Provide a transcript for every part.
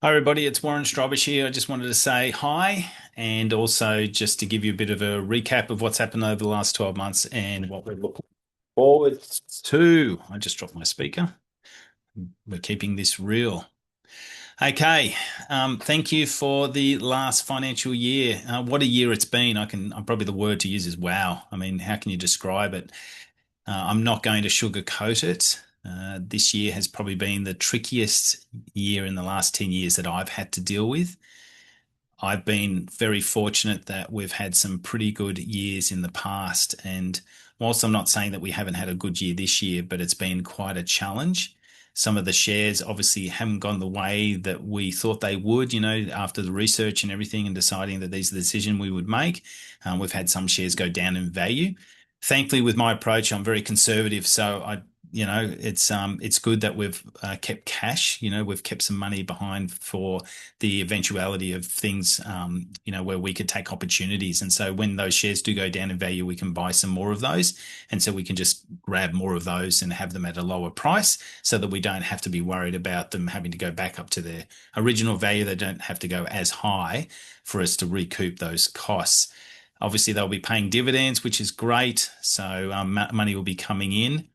Hi, everybody. It's Warren Strybosch here. I just wanted to say hi and also just to give you a bit of a recap of what's happened over the last 12 months and what we're looking forward to. I just dropped my speaker. We're keeping this real. Okay. Thank you for the last financial year. What a year it's been. Probably the word to use is wow. I mean, how can you describe it? I'm not going to sugarcoat it. This year has probably been the trickiest year in the last 10 years that I've had to deal with. I've been very fortunate that we've had some pretty good years in the past. And whilst I'm not saying that we haven't had a good year this year, but it's been quite a challenge. Some of the shares obviously haven't gone the way that we thought they would, after the research and everything and deciding that these are the decision we would make. We've had some shares go down in value. Thankfully, with my approach, I'm very conservative. It's good that we've kept cash. We've kept some money behind for the eventuality of things, where we could take opportunities. And so when those shares do go down in value, we can buy some more of those. And so we can just grab more of those and have them at a lower price so that we don't have to be worried about them having to go back up to their original value. They don't have to go as high for us to recoup those costs. Obviously, they'll be paying dividends, which is great. So money will be coming in,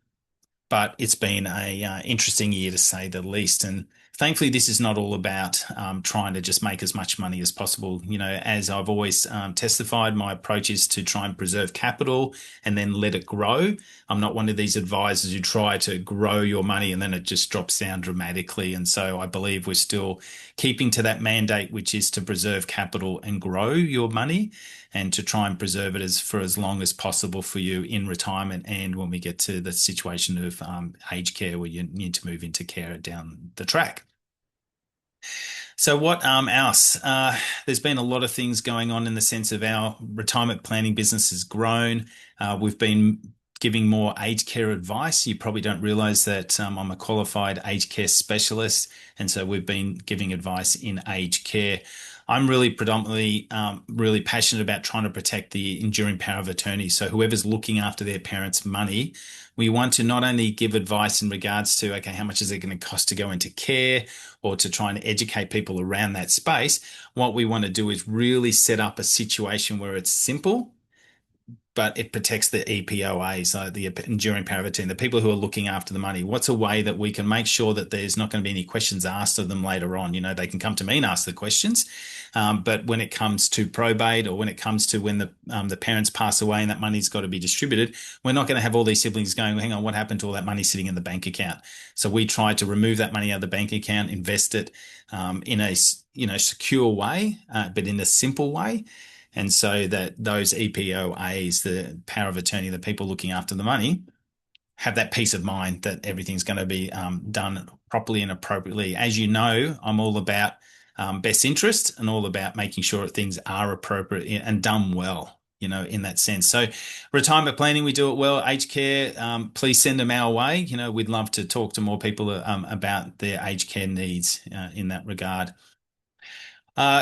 but it's been a interesting year to say the least. And thankfully, this is not all about trying to just make as much money as possible. As I've always testified, my approach is to try and preserve capital and then let it grow. I'm not one of these advisors who try to grow your money and then it just drops down dramatically. And so I believe we're still keeping to that mandate, which is to preserve capital and grow your money and to try and preserve it for as long as possible for you in retirement and when we get to the situation of aged care where you need to move into care down the track. So what else? There's been a lot of things going on in the sense of our retirement planning business has grown. We've been giving more aged care advice. You probably don't realize that I'm a qualified aged care specialist, and so we've been giving advice in aged care. I'm really predominantly really passionate about trying to protect the enduring power of attorney. So whoever's looking after their parents' money, we want to not only give advice in regards to, okay, how much is it going to cost to go into care or to try and educate people around that space. What we want to do is really set up a situation where it's simple, but it protects the EPOA, so the enduring power of attorney, the people who are looking after the money. What's a way that we can make sure that there's not going to be any questions asked of them later on? They can come to me and ask the questions, but when it comes to probate or when it comes to when the parents pass away and that money's got to be distributed, we're not going to have all these siblings going, hang on, what happened to all that money sitting in the bank account? So we try to remove that money out of the bank account, invest it in a secure way, but in a simple way. And so that those EPOAs, the power of attorney, the people looking after the money, have that peace of mind that everything's going to be done properly and appropriately. As you know, I'm all about best interest and all about making sure that things are appropriate and done well, in that sense. So retirement planning, we do it well. Aged care, please send them our way. We'd love to talk to more people about their aged care needs in that regard.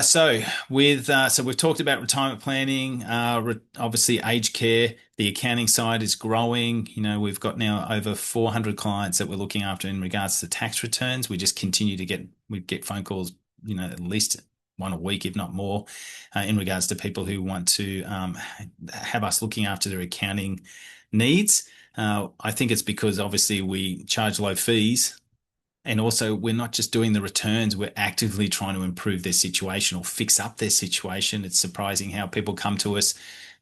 So we've talked about retirement planning, obviously aged care. The accounting side is growing. We've got now over 400 clients that we're looking after in regards to tax returns. We just continue to get phone calls, at least one a week, if not more, in regards to people who want to have us looking after their accounting needs. I think it's because obviously we charge low fees. And also, we're not just doing the returns, we're actively trying to improve their situation or fix up their situation. It's surprising how people come to us,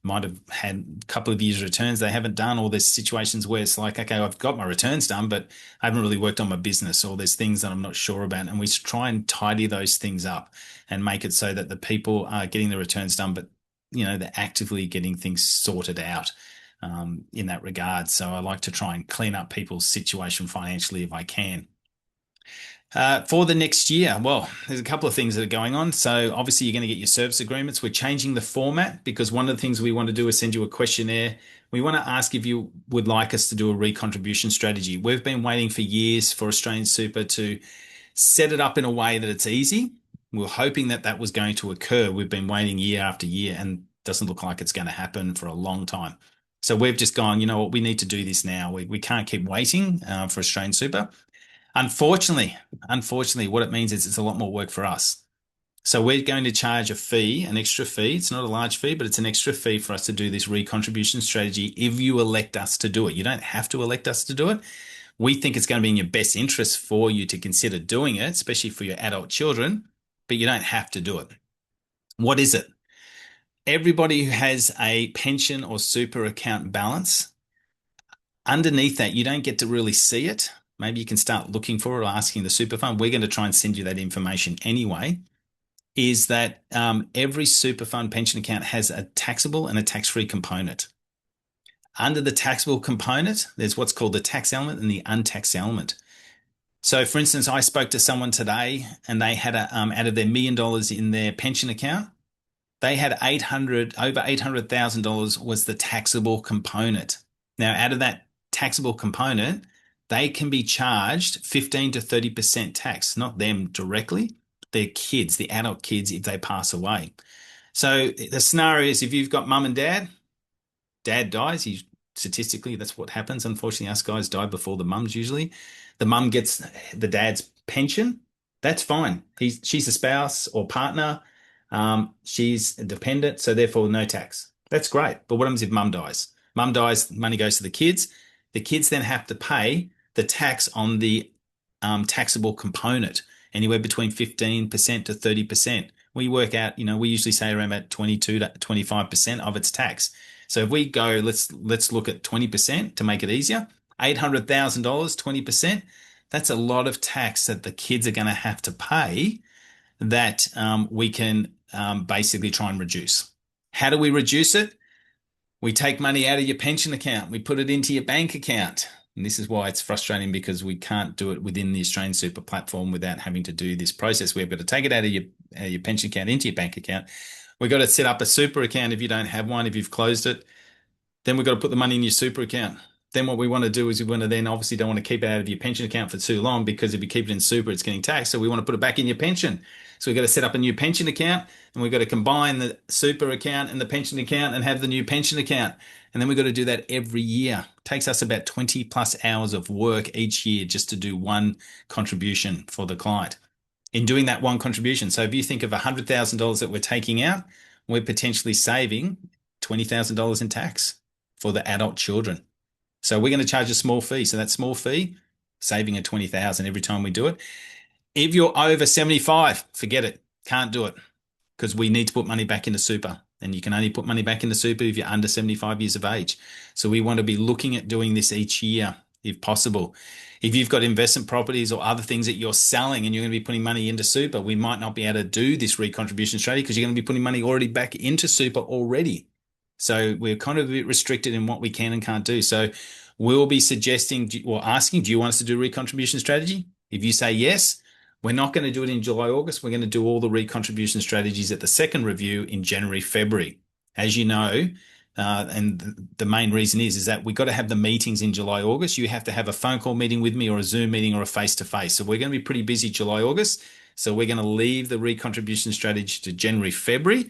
might have had a couple of years' returns they haven't done, or there's situations where it's like, okay, I've got my returns done, but I haven't really worked on my business, or there's things that I'm not sure about. And we try and tidy those things up and make it so that the people are getting the returns done, but they're actively getting things sorted out. In that regard. So I like to try and clean up people's situation financially if I can. For the next year, well, there's a couple of things that are going on. So obviously you're going to get your service agreements. We're changing the format because one of the things we want to do is send you a questionnaire. We want to ask if you would like us to do a recontribution strategy. We've been waiting for years for Australian Super to set it up in a way that it's easy. We're hoping that that was going to occur. We've been waiting year after year and it doesn't look like it's going to happen for a long time. So we've just gone, you know what, we need to do this now. We can't keep waiting for Australian Super. Unfortunately, unfortunately, what it means is it's a lot more work for us. So we're going to charge a fee, an extra fee. It's not a large fee, but it's an extra fee for us to do this recontribution strategy if you elect us to do it. You don't have to elect us to do it. We think it's going to be in your best interest for you to consider doing it, especially for your adult children, but you don't have to do it. What is it? Everybody who has a pension or super account balance, underneath that, you don't get to really see it. Maybe you can start looking for it or asking the super fund. We're going to try and send you that information anyway. Is that every super fund pension account has a taxable and a tax-free component. Under the taxable component, there's what's called the tax element and the untaxed element. So, for instance, I spoke to someone today, and they had out of their $1 million in their pension account, they had over $800,000 was the taxable component. Now, out of that taxable component, they can be charged 15 to 30% tax, not them directly, their kids, the adult kids, if they pass away. So the scenario is if you've got mum and dad dies, statistically, that's what happens. Unfortunately, us guys die before the mums usually. The mum gets the dad's pension. That's fine. She's a spouse or partner. She's a dependent, so therefore no tax. That's great. But what happens if mum dies? Mum dies, money goes to the kids. The kids then have to pay the tax on the taxable component, anywhere between 15% to 30%. We work out, we usually say around about 22 to 25% of its tax. So if we go, let's look at 20% to make it easier. $800,000, 20%. That's a lot of tax that the kids are going to have to pay that we can basically try and reduce. How do we reduce it? We take money out of your pension account. We put it into your bank account. And this is why it's frustrating, because we can't do it within the Australian Super platform without having to do this process. We've got to take it out of your pension account into your bank account. We've got to set up a super account if you don't have one, if you've closed it. Then we've got to put the money in your super account. Then what we want to do is we want to then obviously don't want to keep it out of your pension account for too long, because if you keep it in super, it's getting taxed. So we want to put it back in your pension. So we've got to set up a new pension account, and we've got to combine the super account and the pension account and have the new pension account. And then we've got to do that every year. It takes us about 20 plus hours of work each year just to do one contribution for the client. In doing that one contribution, so if you think of $100,000 that we're taking out, we're potentially saving $20,000 in tax for the adult children. So we're going to charge a small fee. So that small fee, saving a 20,000 every time we do it. If you're over 75, forget it. Can't do it, because we need to put money back into super, and you can only put money back into super if you're under 75 years of age. So we want to be looking at doing this each year if possible. If you've got investment properties or other things that you're selling and you're going to be putting money into super, we might not be able to do this recontribution strategy because you're going to be putting money already back into super already. So we're kind of a bit restricted in what we can and can't do. So we'll be suggesting or asking, do you want us to do a recontribution strategy? If you say yes, we're not going to do it in July, August. We're going to do all the recontribution strategies at the second review in January, February. As you know, and the main reason is that we've got to have the meetings in July, August. You have to have a phone call meeting with me or a Zoom meeting or a face-to-face. So we're going to be pretty busy July, August. So we're going to leave the recontribution strategy to January, February.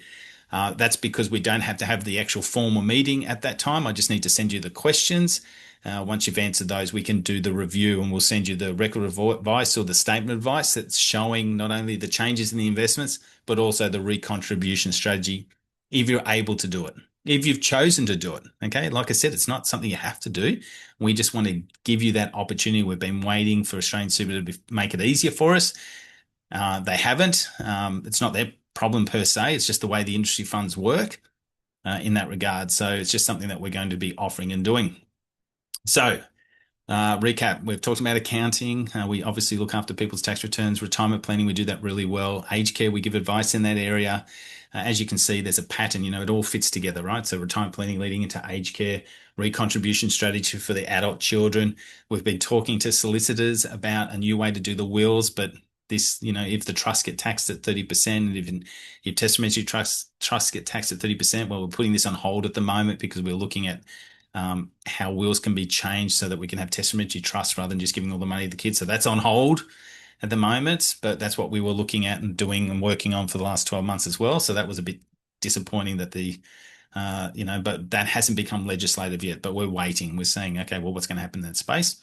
That's because we don't have to have the actual formal meeting at that time. I just need to send you the questions. Once you've answered those, we can do the review, and we'll send you the record of advice or the statement of advice that's showing not only the changes in the investments, but also the recontribution strategy if you're able to do it, if you've chosen to do it. Okay. Like I said, it's not something you have to do. We just want to give you that opportunity. We've been waiting for Australian Super to make it easier for us. They haven't. It's not their problem per se. It's just the way the industry funds work in that regard. So it's just something that we're going to be offering and doing. So recap, we've talked about accounting. We obviously look after people's tax returns. Retirement planning, we do that really well. Aged care, we give advice in that area. As you can see, there's a pattern, it all fits together, right? So retirement planning leading into aged care, recontribution strategy for the adult children. We've been talking to solicitors about a new way to do the wills, but this, if the trusts get taxed at 30%, and if testamentary trusts get taxed at 30%, well, we're putting this on hold at the moment because we're looking at how wills can be changed so that we can have testamentary trusts rather than just giving all the money to the kids. So that's on hold at the moment, but that's what we were looking at and doing and working on for the last 12 months as well. So that was a bit disappointing that but that hasn't become legislative yet, but we're waiting. We're saying, okay, well, what's going to happen in that space?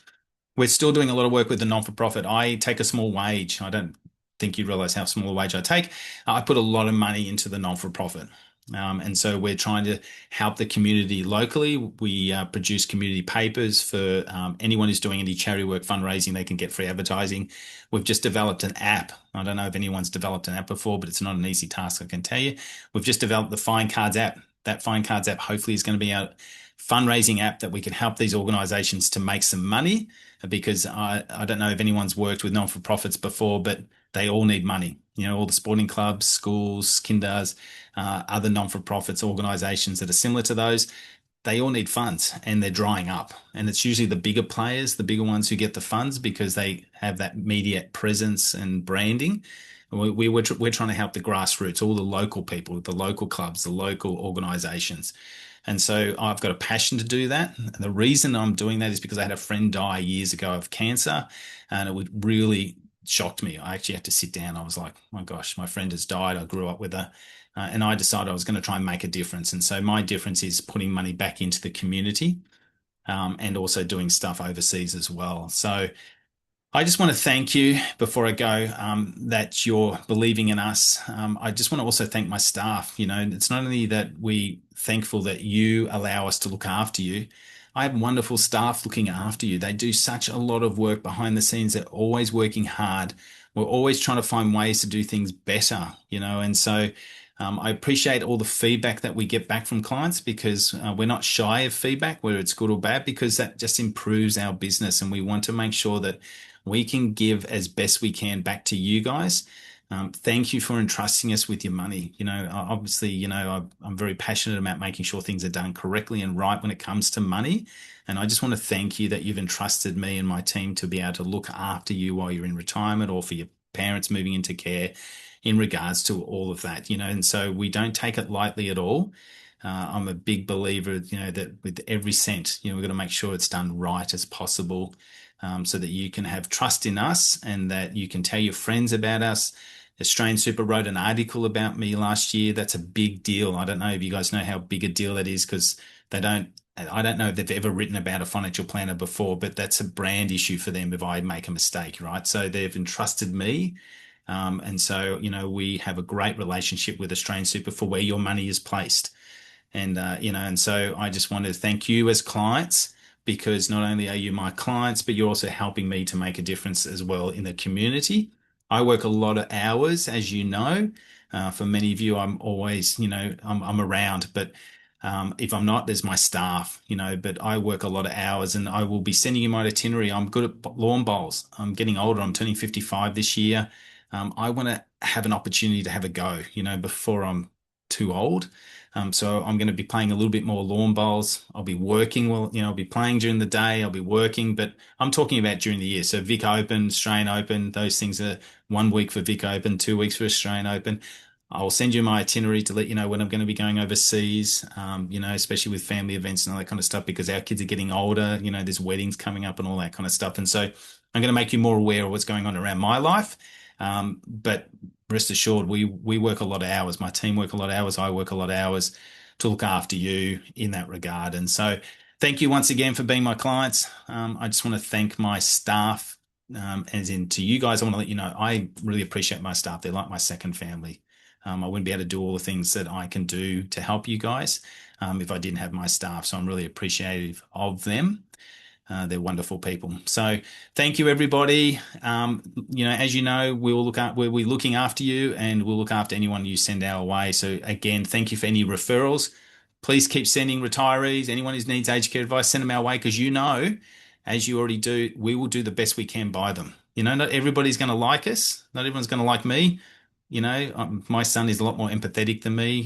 We're still doing a lot of work with the non-for-profit. I take a small wage. I don't think you realize how small a wage I take. I put a lot of money into the non-for-profit. And so we're trying to help the community locally. We produce community papers for anyone who's doing any charity work, fundraising, they can get free advertising. We've just developed an app. I don't know if anyone's developed an app before, but it's not an easy task, I can tell you. We've just developed the Find Cards app. That Find Cards app hopefully is going to be a fundraising app that we can help these organizations to make some money because I don't know if anyone's worked with non-for-profits before, but they all need money. You know, all the sporting clubs, schools, kinders, other non-for-profits, organizations that are similar to those, they all need funds and they're drying up. And it's usually the bigger players, the bigger ones who get the funds because they have that media presence and branding. We're trying to help the grassroots, all the local people, the local clubs, the local organizations. And so I've got a passion to do that. And the reason I'm doing that is because I had a friend die years ago of cancer, and it would really shocked me. I actually had to sit down. I was like, my gosh, my friend has died. I grew up with her. And I decided I was going to try and make a difference. And so my difference is putting money back into the community, and also doing stuff overseas as well. So I just want to thank you before I go, that you're believing in us. I just want to also thank my staff. You know, it's not only that we thankful that you allow us to look after you. I have wonderful staff looking after you. They do such a lot of work behind the scenes. They're always working hard. We're always trying to find ways to do things better, you know, and so I appreciate all the feedback that we get back from clients because we're not shy of feedback, whether it's good or bad, because that just improves our business. And we want to make sure that we can give as best we can back to you guys. Thank you for entrusting us with your money. You know, obviously, you know, I'm very passionate about making sure things are done correctly and right when it comes to money. And I just want to thank you that you've entrusted me and my team to be able to look after you while you're in retirement or for your parents moving into care in regards to all of that, you know. And so we don't take it lightly at all. I'm a big believer, you know, that with every cent, you know, we've got to make sure it's done right as possible, so that you can have trust in us and that you can tell your friends about us. Australian Super wrote an article about me last year. That's a big deal. I don't know if you guys know how big a deal that is because I don't know if they've ever written about a financial planner before, but that's a brand issue for them if I make a mistake, right? So they've entrusted me. And so, you know, we have a great relationship with Australian Super for where your money is placed. And, you know, and so I just want to thank you as clients because not only are you my clients, but you're also helping me to make a difference as well in the community. I work a lot of hours, as you know. For many of you, I'm always, you know, I'm around, but if I'm not, there's my staff, you know, but I work a lot of hours and I will be sending you my itinerary. I'm good at lawn bowls. I'm getting older. I'm turning 55 this year. I want to have an opportunity to have a go, you know, before I'm too old. So I'm going to be playing a little bit more lawn bowls. I'll be working, well, you know, I'll be playing during the day. I'll be working, but I'm talking about during the year. So Vic Open, Australian Open, those things are 1 week for Vic Open, 2 weeks for Australian Open. I'll send you my itinerary to let you know when I'm going to be going overseas, you know, especially with family events and all that kind of stuff, because our kids are getting older, you know, there's weddings coming up and all that kind of stuff. And so I'm going to make you more aware of what's going on around my life. But rest assured, we work a lot of hours. My team work a lot of hours. I work a lot of hours to look after you in that regard. And so thank you once again for being my clients. I just want to thank my staff, as in to you guys. I want to let you know, I really appreciate my staff. They're like my second family. I wouldn't be able to do all the things that I can do to help you guys, if I didn't have my staff. So I'm really appreciative of them. They're wonderful people. So thank you, everybody. You know, as you know, we're looking after you and we'll look after anyone you send our way. So again, thank you for any referrals. Please keep sending retirees, anyone who needs aged care advice, send them our way because you know, as you already do, we will do the best we can by them. You know, not everybody's going to like us. Not everyone's going to like me. You know, my son is a lot more empathetic than me.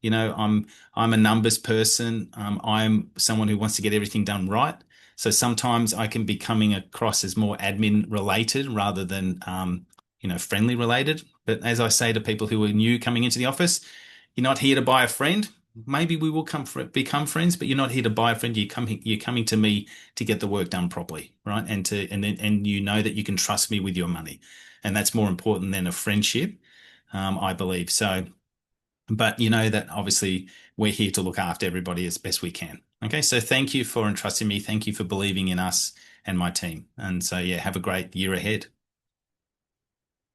You know, I'm a numbers person. I'm someone who wants to get everything done right. So sometimes I can be coming across as more admin related rather than, you know, friendly related. But as I say to people who are new coming into the office, you're not here to buy a friend. Maybe we will become friends, but you're not here to buy a friend. You're coming to me to get the work done properly, right? And you know that you can trust me with your money, and that's more important than a friendship, I believe. So, but you know that obviously we're here to look after everybody as best we can. Okay, so thank you for entrusting me. Thank you for believing in us. and my team. And so, yeah, have a great year ahead.